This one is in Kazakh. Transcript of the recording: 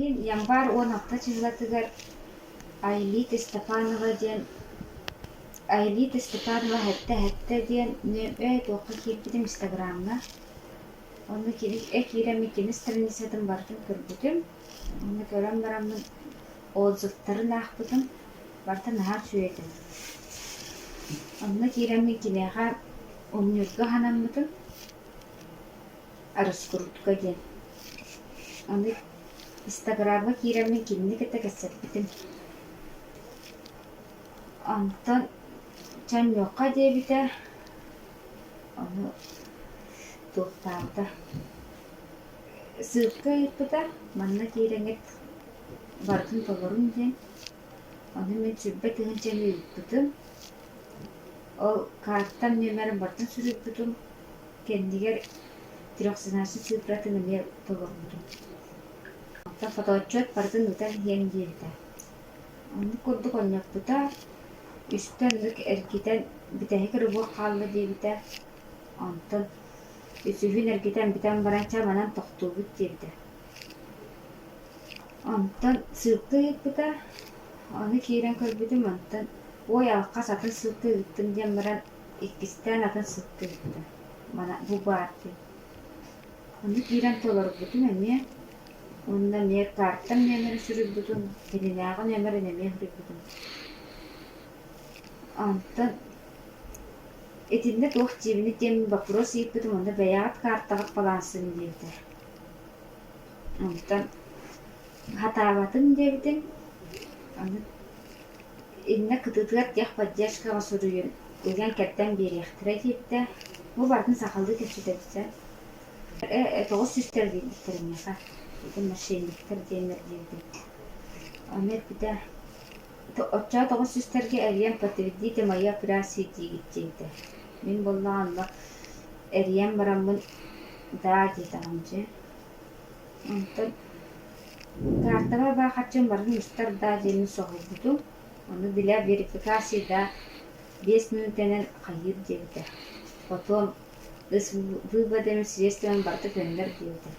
Январь 10 чыгылатыгар Айлита Степанова диэн Айлита Степанова хэтте диэн тоққа кирпитим Инстаграмга. Оны киреми кини страницатын бартын көрбүтүм. Оны көрөм барамын отзывтарын ахпытым. Бартын нахар сүйетим. Оны киреми кинега умнюрга ханаммытым. Арыскурутка диэн. Оны Инстаграмга киремен кинини кете кэсэппитим. Антон чаньоққа дебите. Оны туқтарда. Сыпка иппыта, манна киреңет бартын толорун ден. Оны мен сүрбе тыгын чаны иппытым. Ол карттан нөмерін бартын сүріппытым. Кендигер тироксинасы сыпратын өне толорбутым. Фотоотчет бартын утан хен дебите. Оны курдук оньяппыта. Üstten erkiten bitehik rubuq qallı debite. Антон üsüfün erkiten biten barança manan toxtuğut debite. Антон sığıqtı yıpbıta. Onu kiren körbüdüm Антон. Oy alqas atın sığıqtı yıptın diyen baran ikkisten atın sığıqtı yıpbıta. Bana bu bağırtı. Onu kiren tolarbüdüm eme. Onda mer karttan nemeri sürübüdüm. Kelinağı nemeri nemeri sürübüdüm. Антон этинде тох жибини тем вопрос иппитим онда бэягат картагат балансын дебите. Антон хатаабатын дебитин. Аны инне кытытыгат тех поддержкага сурuyun. Деген кеттен бериэхтире дебите. Бу бардын сакалды кепсүтебите. Тоғыз сүстер дейдиктериңеха. Эти мошенниктер демер дебите. Амет бите Отча тоғыз сүстерге әриян подтвердите моя операция дейгіттейді. Мен болағанлық әриян барамын да дейдіғымжы. Онтын картаға бақатчын бардың ұстар да дейін соғы бұду. Оны біля верификацияда 5 минутенен қайыр дейді. Потом выводами средствами барды көндер дейді.